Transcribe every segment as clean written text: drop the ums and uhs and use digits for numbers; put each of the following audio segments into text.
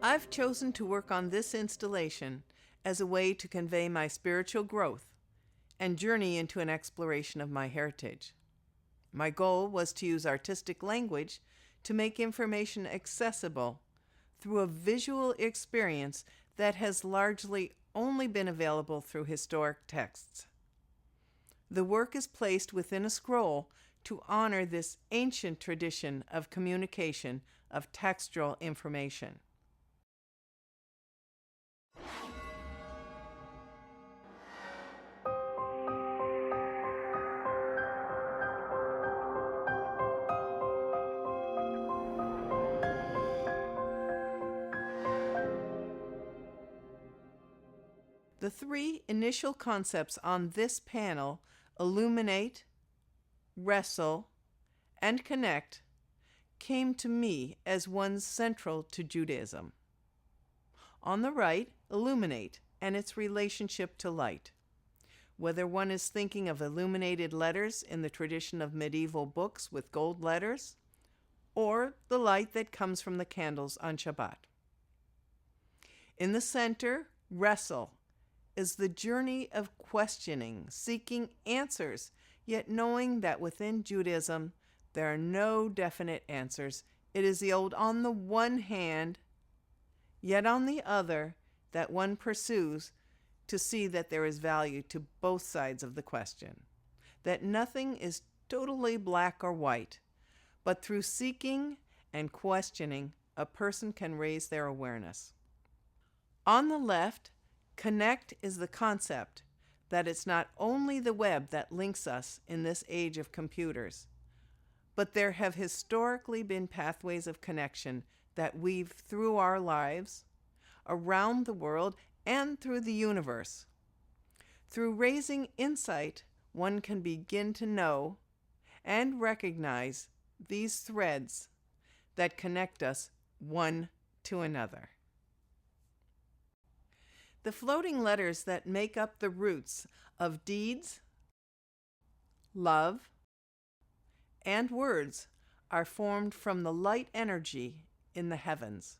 I've chosen to work on this installation as a way to convey my spiritual growth and journey into an exploration of my heritage. My goal was to use artistic language to make information accessible through a visual experience that has largely only been available through historic texts. The work is placed within a scroll to honor this ancient tradition of communication of textual information. The three initial concepts on this panel, illuminate, wrestle, and connect, came to me as ones central to Judaism. On the right, illuminate and its relationship to light. Whether one is thinking of illuminated letters in the tradition of medieval books with gold letters, or the light that comes from the candles on Shabbat. In the center, wrestle is the journey of questioning, seeking answers, yet knowing that within Judaism there are no definite answers. It is the old on the one hand, yet on the other, that one pursues to see that there is value to both sides of the question, that nothing is totally black or white, but through seeking and questioning, a person can raise their awareness. On the left, connect is the concept that it's not only the web that links us in this age of computers, but there have historically been pathways of connection that weave through our lives, around the world, and through the universe. Through raising insight, one can begin to know and recognize these threads that connect us one to another. The floating letters that make up the roots of deeds, love, and words are formed from the light energy in the heavens.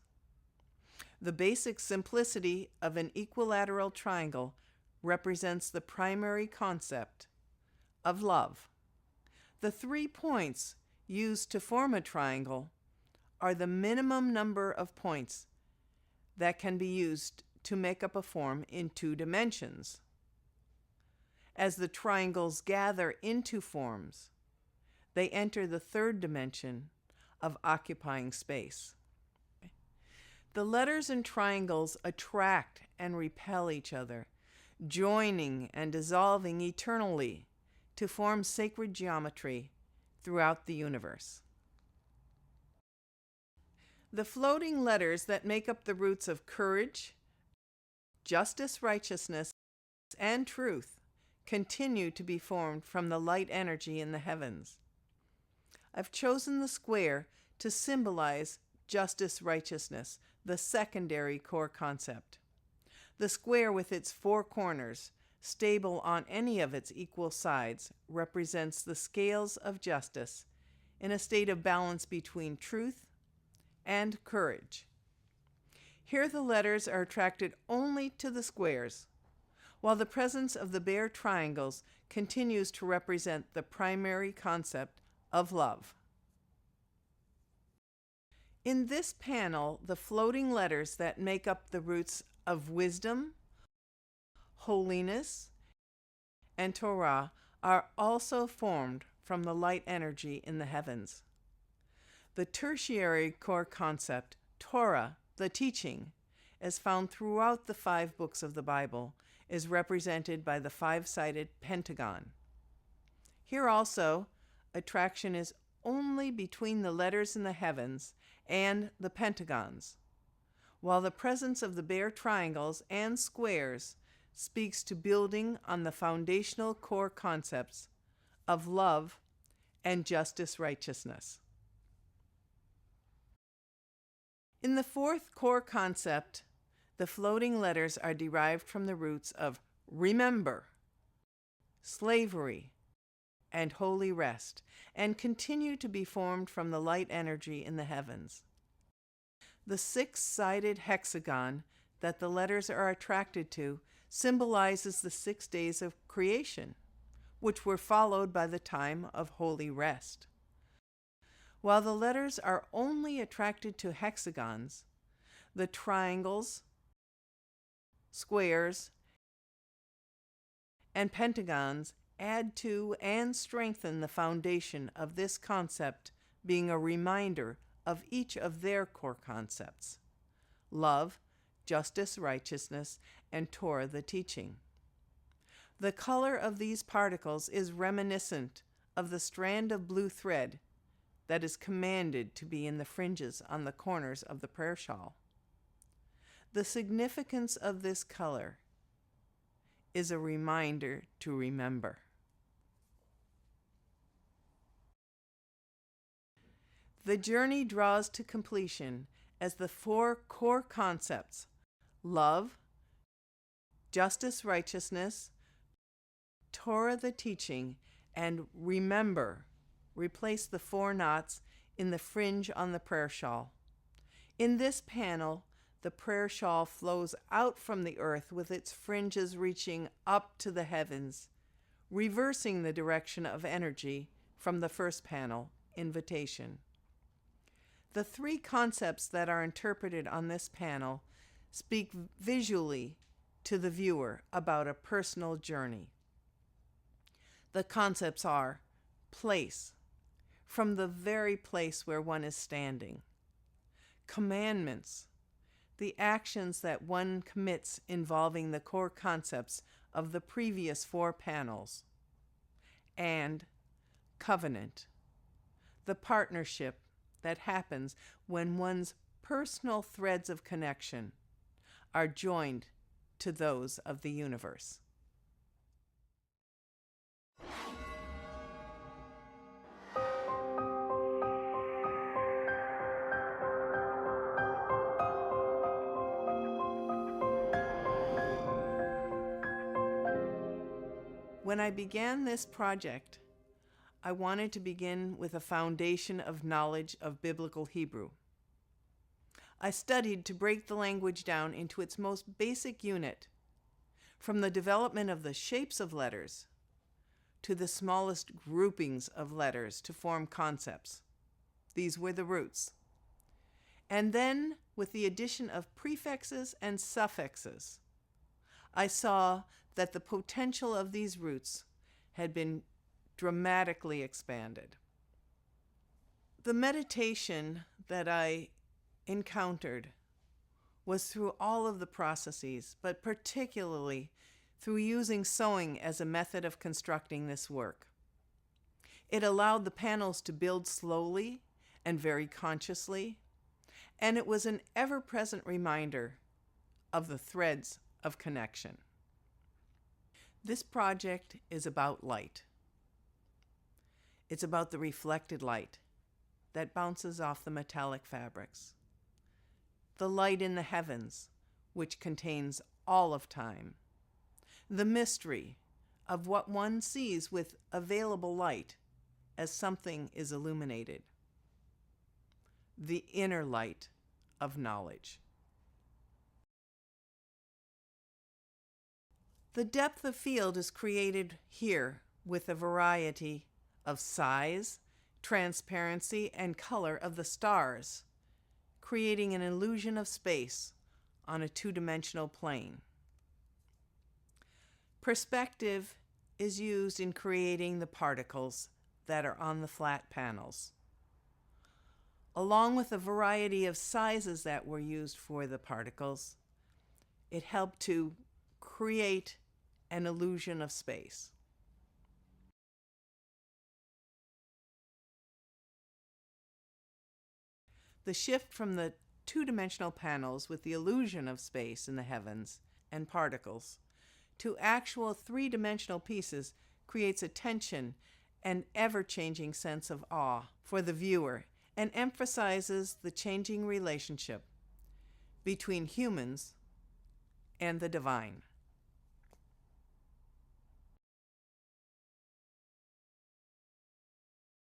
The basic simplicity of an equilateral triangle represents the primary concept of love. The 3 points used to form a triangle are the minimum number of points that can be used to make up a form in 2 dimensions. As the triangles gather into forms, they enter the 3rd dimension of occupying space. The letters and triangles attract and repel each other, joining and dissolving eternally to form sacred geometry throughout the universe. The floating letters that make up the roots of courage, justice, righteousness, and truth continue to be formed from the light energy in the heavens. I've chosen the square to symbolize justice, righteousness, the secondary core concept. The square with its 4 corners, stable on any of its equal sides, represents the scales of justice in a state of balance between truth and courage. Here the letters are attracted only to the squares, while the presence of the bare triangles continues to represent the primary concept of love. In this panel, the floating letters that make up the roots of wisdom, holiness, and Torah are also formed from the light energy in the heavens. The tertiary core concept, Torah, the teaching, as found throughout the 5 books of the Bible, is represented by the 5-sided pentagon. Here also, attraction is only between the letters in the heavens and the pentagons, while the presence of the bare triangles and squares speaks to building on the foundational core concepts of love and justice, righteousness. In the 4th core concept, the floating letters are derived from the roots of remember, slavery, and holy rest, and continue to be formed from the light energy in the heavens. The six-sided hexagon that the letters are attracted to symbolizes the 6 days of creation, which were followed by the time of holy rest. While the letters are only attracted to hexagons, the triangles, squares, and pentagons add to and strengthen the foundation of this concept, being a reminder of each of their core concepts: love, justice, righteousness, and Torah, the teaching. The color of these particles is reminiscent of the strand of blue thread that is commanded to be in the fringes on the corners of the prayer shawl. The significance of this color is a reminder to remember. The journey draws to completion as the 4 core concepts: love, justice, righteousness, Torah, the teaching, and remember replace the 4 knots in the fringe on the prayer shawl. In this panel, the prayer shawl flows out from the earth with its fringes reaching up to the heavens, reversing the direction of energy from the first panel, invitation. The 3 concepts that are interpreted on this panel speak visually to the viewer about a personal journey. The concepts are place, from the very place where one is standing; commandments, the actions that one commits involving the core concepts of the previous 4 panels; and covenant, the partnership that happens when one's personal threads of connection are joined to those of the universe. When I began this project, I wanted to begin with a foundation of knowledge of biblical Hebrew. I studied to break the language down into its most basic unit, from the development of the shapes of letters to the smallest groupings of letters to form concepts. These were the roots. And then, with the addition of prefixes and suffixes, I saw that the potential of these roots had been dramatically expanded. The meditation that I encountered was through all of the processes, but particularly through using sewing as a method of constructing this work. It allowed the panels to build slowly and very consciously, and it was an ever-present reminder of the threads of connection. This project is about light. It's about the reflected light that bounces off the metallic fabrics, the light in the heavens, which contains all of time, the mystery of what one sees with available light as something is illuminated, the inner light of knowledge. The depth of field is created here with a variety of size, transparency, and color of the stars, creating an illusion of space on a 2-dimensional plane. Perspective is used in creating the particles that are on the flat panels. Along with a variety of sizes that were used for the particles, it helped to create an illusion of space. The shift from the 2-dimensional panels with the illusion of space in the heavens and particles to actual 3-dimensional pieces creates a tension and ever-changing sense of awe for the viewer and emphasizes the changing relationship between humans and the divine.